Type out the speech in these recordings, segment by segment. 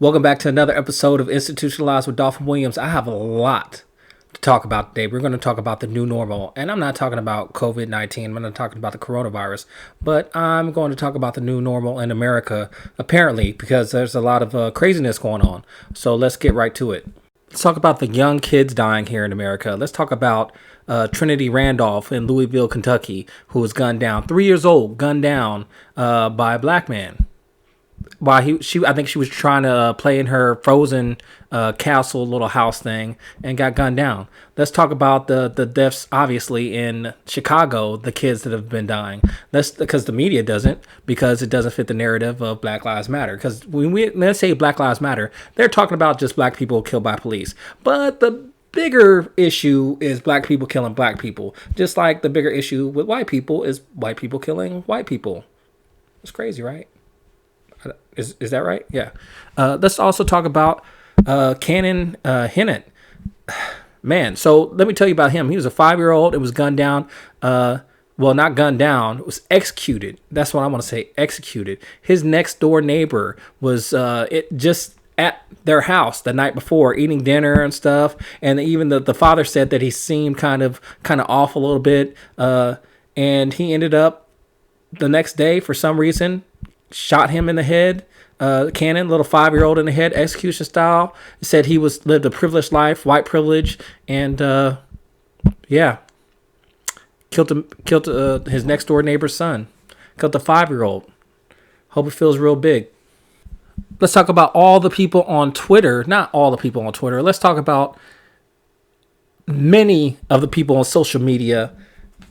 Welcome back to another episode of Institutionalized with Dauphin Williams. I have a lot to talk about today. We're going to talk about the new normal, and I'm not talking about COVID-19. I'm not talking about the coronavirus, but I'm going to talk about the new normal in America, apparently, because there's a lot of craziness going on. So let's get right to it. Let's talk about the young kids dying here in America. Let's talk about Trinity Randolph in Louisville, Kentucky, who was gunned down, 3 years old, gunned down by a black man. I think she was trying to play in her Frozen castle little house thing and got gunned down. Let's talk about the deaths, obviously, in Chicago, the kids that have been dying. That's because the media doesn't, because it doesn't fit the narrative of Black Lives Matter. Because when let's say Black Lives Matter, they're talking about just black people killed by police. But the bigger issue is black people killing black people. Just like the bigger issue with white people is white people killing white people. It's crazy, right? Is that right? Yeah. Let's also talk about Cannon Hinnant. Man, so let me tell you about him. He was a 5-year-old. It was gunned down. Well, not gunned down. It was executed. That's what I want to say. Executed. His next door neighbor was just at their house the night before, eating dinner and stuff. And even the father said that he seemed kind of off a little bit. And he ended up the next day, for some reason, shot him in the head. Cannon, little 5-year-old in the head, execution style. Said he lived a privileged life, white privilege, and killed his next door neighbor's son. Killed the 5-year-old. Hope it feels real big. Let's talk about all the people on Twitter. Not all the people on Twitter. Let's talk about many of the people on social media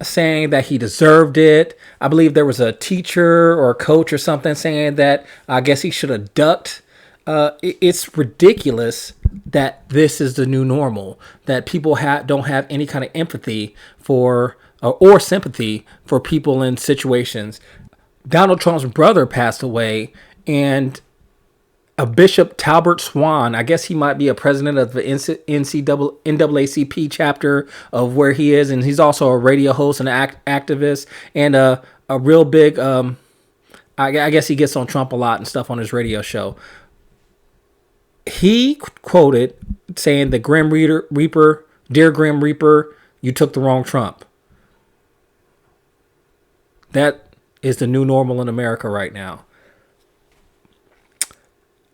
saying that he deserved it. I believe there was a teacher or a coach or something saying that I guess he should have ducked. It's ridiculous that this is the new normal, that people don't have any kind of empathy for or sympathy for people in situations. Donald Trump's brother passed away, and a Bishop Talbert Swan, I guess he might be a president of the NAACP chapter of where he is, and he's also a radio host and activist, and a real big, I guess he gets on Trump a lot and stuff on his radio show. He quoted saying, "The Grim Reaper, dear Grim Reaper, you took the wrong Trump." That is the new normal in America right now.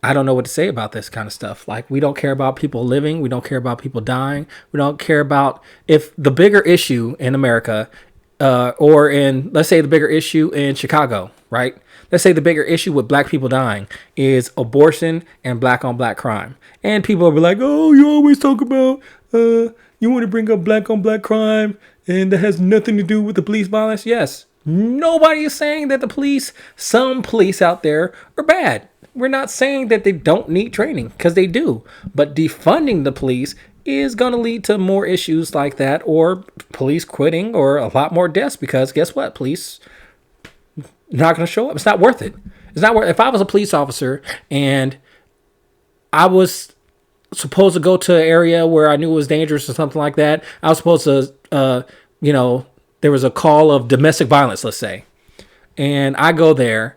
I don't know what to say about this kind of stuff. Like, we don't care about people living. We don't care about people dying. We don't care about if the bigger issue in America or in, let's say, the bigger issue in Chicago, right? Let's say the bigger issue with black people dying is abortion and black on black crime. And people will be like, oh, you always talk about, you want to bring up black on black crime and that has nothing to do with the police violence. Yes. Nobody is saying that some police out there are bad. We're not saying that they don't need training, because they do. But defunding the police is going to lead to more issues like that, or police quitting, or a lot more deaths, because guess what? Police not going to show up. It's not worth it. It's not worth it. If I was a police officer and I was supposed to go to an area where I knew it was dangerous or something like that, I was supposed to, there was a call of domestic violence, let's say, and I go there,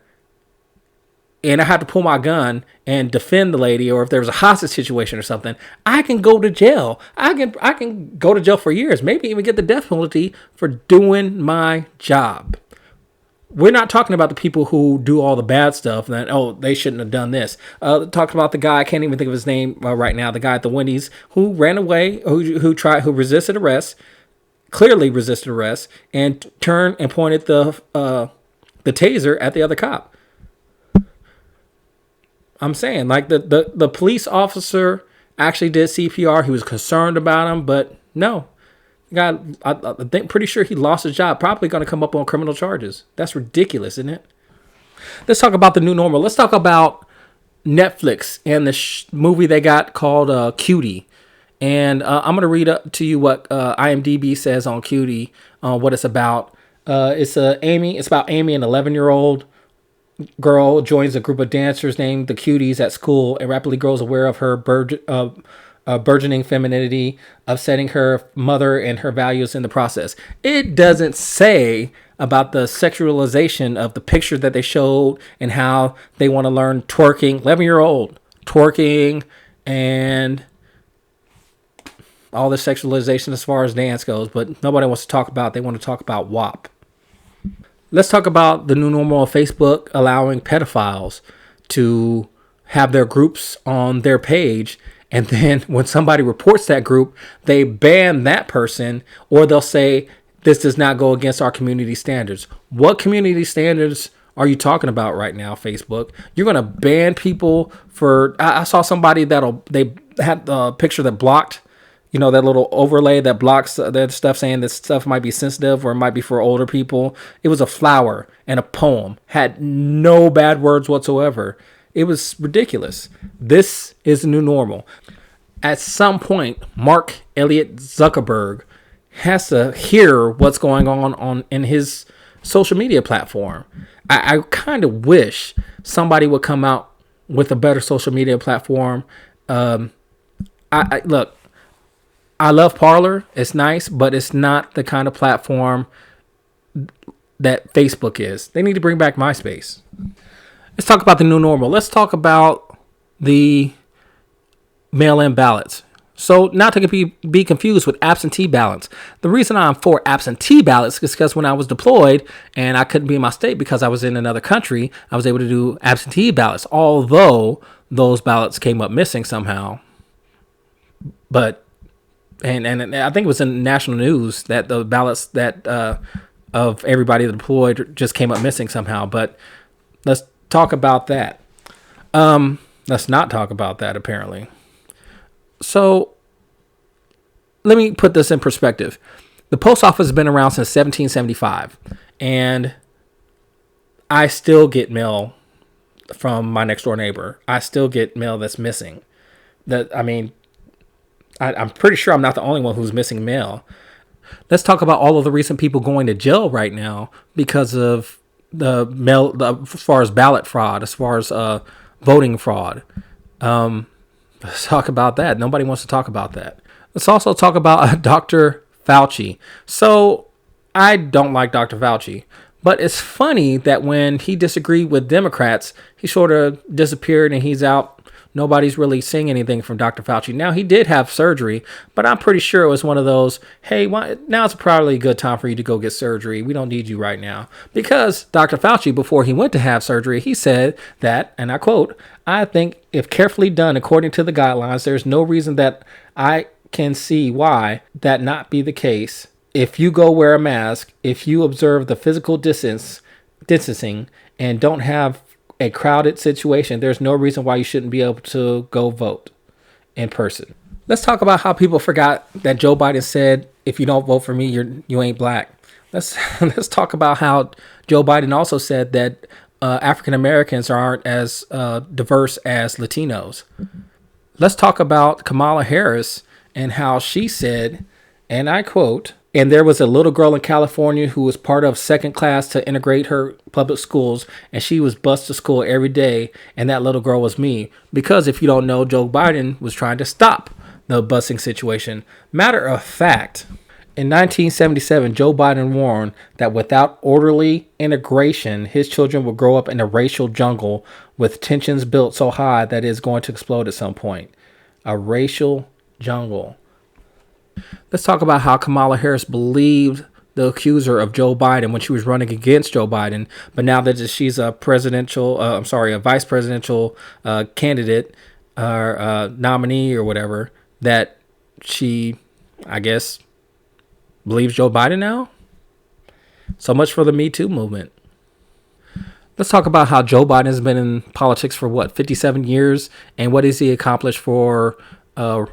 and I had to pull my gun and defend the lady, or if there was a hostage situation or something, I can go to jail. I can go to jail for years, maybe even get the death penalty for doing my job. We're not talking about the people who do all the bad stuff that, oh, they shouldn't have done this. Talked about the guy, I can't even think of his name right now, the guy at the Wendy's who ran away, who resisted arrest, clearly resisted arrest, and turned and pointed the taser at the other cop. I'm saying, like, the police officer actually did CPR. He was concerned about him, but no. I think pretty sure he lost his job. Probably going to come up on criminal charges. That's ridiculous, isn't it? Let's talk about the new normal. Let's talk about Netflix and the movie they got called Cutie. And I'm going to read up to you what IMDb says on Cutie, what it's about. It's about Amy, an 11-year-old girl joins a group of dancers named the Cuties at school and rapidly grows aware of her burgeoning femininity, upsetting her mother and her values in the process. It doesn't say about the sexualization of the picture that they showed and how they want to learn twerking. 11-year-old twerking, and all the sexualization as far as dance goes, but nobody wants to talk about. They want to talk about WAP. Let's talk about the new normal of Facebook allowing pedophiles to have their groups on their page. And then when somebody reports that group, they ban that person, or they'll say, this does not go against our community standards. What community standards are you talking about right now, Facebook? You're going to ban people for, I saw somebody they had a picture that blocked, that little overlay that blocks that stuff, saying this stuff might be sensitive or it might be for older people. It was a flower and a poem, had no bad words whatsoever. It was ridiculous. This is the new normal. At some point, Mark Elliott Zuckerberg has to hear what's going on in his social media platform. I kind of wish somebody would come out with a better social media platform. Look, I love Parler. It's nice, but it's not the kind of platform that Facebook is. They need to bring back MySpace. Let's talk about the new normal. Let's talk about the mail-in ballots. So not to be confused with absentee ballots. The reason I'm for absentee ballots is because when I was deployed and I couldn't be in my state because I was in another country, I was able to do absentee ballots, although those ballots came up missing somehow. But and I think it was in national news that the ballots that of everybody deployed just came up missing somehow. But let's talk about that. Let's not talk about that, apparently. So let me put this in perspective. The post office has been around since 1775, and I still get mail from my next door neighbor. I still get mail that's missing. I'm pretty sure I'm not the only one who's missing mail. Let's talk about all of the recent people going to jail right now because of the mail, as far as ballot fraud, as far as voting fraud. Let's talk about that. Nobody wants to talk about that. Let's also talk about Dr. Fauci. So I don't like Dr. Fauci, but it's funny that when he disagreed with Democrats, he sort of disappeared and he's out. Nobody's really saying anything from Dr. Fauci. Now, he did have surgery, but I'm pretty sure it was one of those, hey, now's probably a good time for you to go get surgery. We don't need you right now. Because Dr. Fauci, before he went to have surgery, he said that, and I quote, I think if carefully done according to the guidelines, there's no reason that I can see why that not be the case. If you go wear a mask, if you observe the physical distancing, and don't have a crowded situation, there's no reason why you shouldn't be able to go vote in person. Let's talk about how people forgot that Joe Biden said, if you don't vote for me, you ain't black. Let's talk about how Joe Biden also said that African Americans aren't as diverse as Latinos. Let's talk about Kamala Harris and how she said, and I quote, and there was a little girl in California who was part of second class to integrate her public schools, and she was bused to school every day, and that little girl was me. Because if you don't know, Joe Biden was trying to stop the busing situation. Matter of fact, in 1977, Joe Biden warned that without orderly integration, his children will grow up in a racial jungle with tensions built so high that it is going to explode at some point. A racial jungle. Let's talk about how Kamala Harris believed the accuser of Joe Biden when she was running against Joe Biden. But now that she's a vice presidential candidate or nominee or whatever, that she, I guess, believes Joe Biden now. So much for the Me Too movement. Let's talk about how Joe Biden has been in politics for 57 years, and what has he accomplished for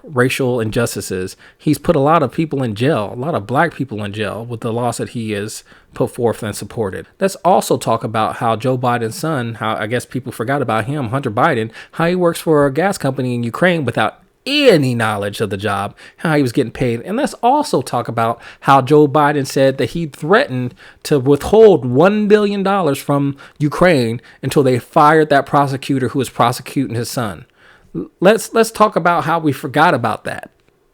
racial injustices. He's put a lot of people in jail, a lot of black people in jail with the laws that he has put forth and supported. Let's also talk about how Joe Biden's son, how I guess people forgot about him, Hunter Biden, how he works for a gas company in Ukraine without any knowledge of the job, how he was getting paid. And let's also talk about how Joe Biden said that he threatened to withhold $1 billion from Ukraine until they fired that prosecutor who was prosecuting his son. Let's talk about how we forgot about that.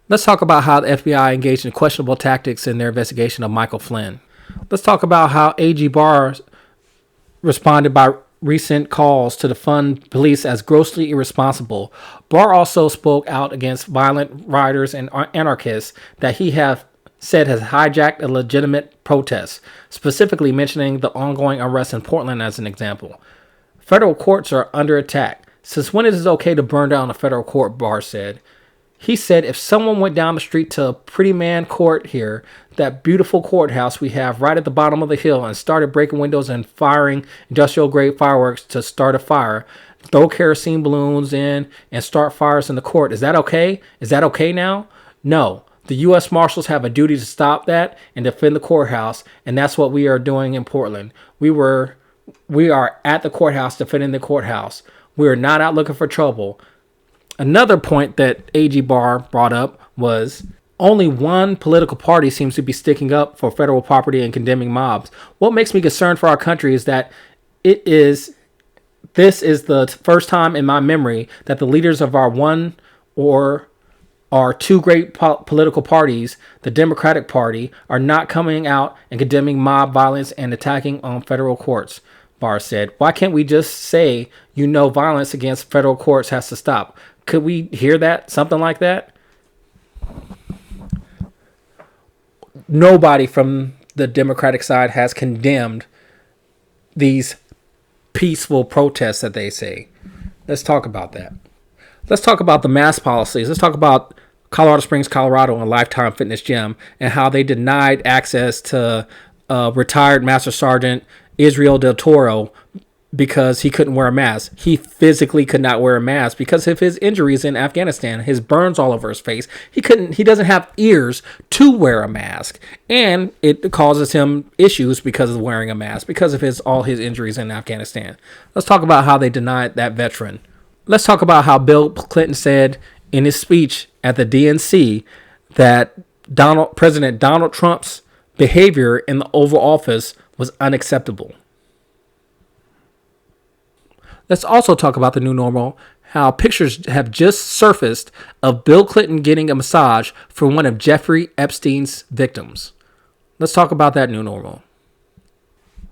Let's talk about how the FBI engaged in questionable tactics in their investigation of Michael Flynn. Let's talk about how AG Barr responded by recent calls to defund police as grossly irresponsible. Barr also spoke out against violent rioters and anarchists that he have said has hijacked a legitimate protest, specifically mentioning the ongoing arrest in Portland as an example. Federal courts are under attack. Since when is it okay to burn down a federal court, Barr said. He said if someone went down the street to a Pretty Man Court here, that beautiful courthouse we have right at the bottom of the hill, and started breaking windows and firing industrial-grade fireworks to start a fire, throw kerosene balloons in, and start fires in the court, is that okay? Is that okay now? No. The U.S. Marshals have a duty to stop that and defend the courthouse, and that's what we are doing in Portland. We are at the courthouse defending the courthouse. We are not out looking for trouble. Another point that AG Barr brought up was only one political party seems to be sticking up for federal property and condemning mobs. What makes me concerned for our country is that this is the first time in my memory that the leaders of our one or our two great political parties, the Democratic Party, are not coming out and condemning mob violence and attacking on federal courts, Barr said. Why can't we just say, violence against federal courts has to stop? Could we hear that? Something like that? Nobody from the Democratic side has condemned these peaceful protests that they say. Let's talk about that. Let's talk about the mask policies. Let's talk about Colorado Springs, Colorado, and Lifetime Fitness Gym, and how they denied access to retired Master Sergeant Israel Del Toro because he couldn't wear a mask. He physically could not wear a mask because of his injuries in Afghanistan, his burns all over his face. He doesn't have ears to wear a mask, and it causes him issues because of wearing a mask, because of all his injuries in Afghanistan. Let's talk about how they denied that veteran. Let's talk about how Bill Clinton said in his speech at the DNC that President Donald Trump's behavior in the Oval Office was unacceptable. Let's also talk about the new normal, how pictures have just surfaced of Bill Clinton getting a massage from one of Jeffrey Epstein's victims. Let's talk about that new normal.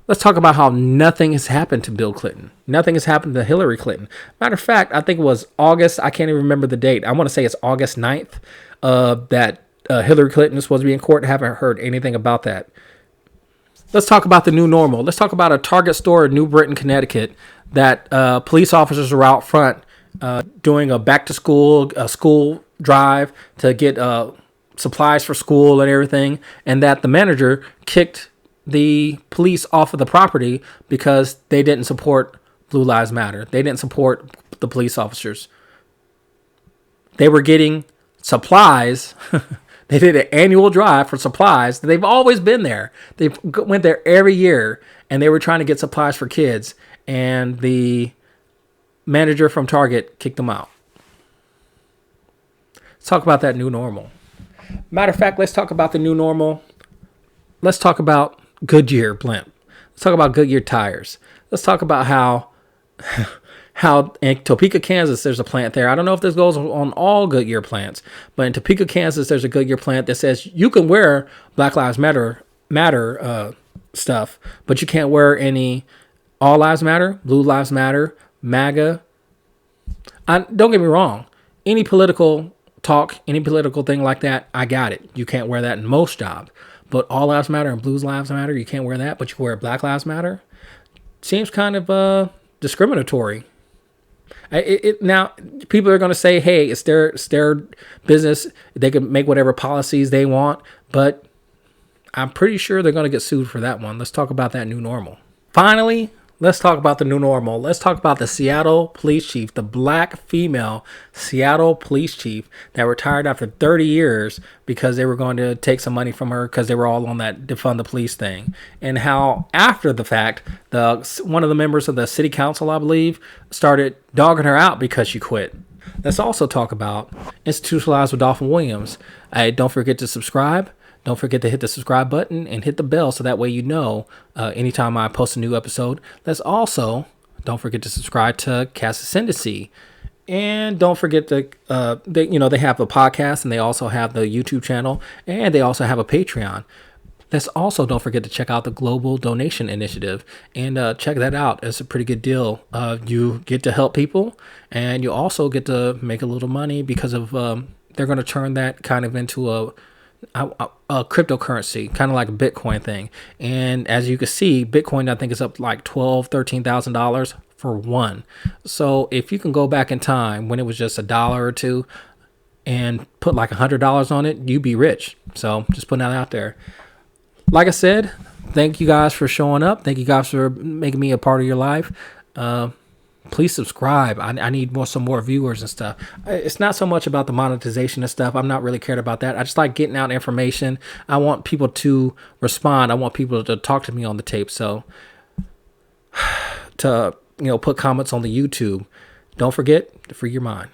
Let's talk about how nothing has happened to Bill Clinton. Nothing has happened to Hillary Clinton. Matter of fact, I think it was August. I can't even remember the date. I want to say it's August 9th that Hillary Clinton is supposed to be in court. I haven't heard anything about that. Let's talk about the new normal. Let's talk about a Target store in New Britain, Connecticut, that police officers are out front doing a back-to-school school drive to get supplies for school and everything, and that the manager kicked the police off of the property because they didn't support Blue Lives Matter. They didn't support the police officers. They were getting supplies. They did an annual drive for supplies. They've always been there. They went there every year, and they were trying to get supplies for kids, and the manager from Target kicked them out. Let's talk about that new normal. Matter of fact, let's talk about the new normal. Let's talk about Goodyear blimp. Let's talk about Goodyear tires. Let's talk about how in Topeka, Kansas, there's a plant there. I don't know if this goes on all Goodyear plants, but in Topeka, Kansas, there's a Goodyear plant that says you can wear Black Lives Matter stuff, but you can't wear any All Lives Matter, Blue Lives Matter, MAGA. Don't get me wrong. Any political talk, any political thing like that, I got it. You can't wear that in most jobs. But All Lives Matter and Blue Lives Matter, you can't wear that, but you wear Black Lives Matter? Seems kind of discriminatory. Now, people are going to say, hey, it's their business. They can make whatever policies they want, but I'm pretty sure they're going to get sued for that one. Let's talk about that new normal. Finally, let's talk about the new normal. Let's talk about the Seattle police chief, the black female Seattle police chief that retired after 30 years because they were going to take some money from her because they were all on that defund the police thing. And how after the fact, one of the members of the city council, I believe, started dogging her out because she quit. Let's also talk about Institutionalized with Dauphin Williams. Don't forget to subscribe. Don't forget to hit the subscribe button and hit the bell so that way you know anytime I post a new episode. Don't forget to subscribe to Cass Ascendancy. And don't forget to, they have a podcast and they also have the YouTube channel and they also have a Patreon. Let's also don't forget to check out the Global Donation Initiative and check that out. It's a pretty good deal. You get to help people, and you also get to make a little money because of they're going to turn that kind of into a cryptocurrency, kind of like a Bitcoin thing. And as you can see, Bitcoin, I think, is up like $13,000 for one. So if you can go back in time when it was just $1 or $2 and put like $100 on it, you'd be rich. So just putting that out there. Like I said, thank you guys for showing up. Thank you guys for making me a part of your life. Please subscribe. I need some more viewers and stuff. It's not so much about the monetization and stuff. I'm not really cared about that. I just like getting out information. I want people to respond. I want people to talk to me on the tape. So to put comments on the YouTube. Don't forget to free your mind.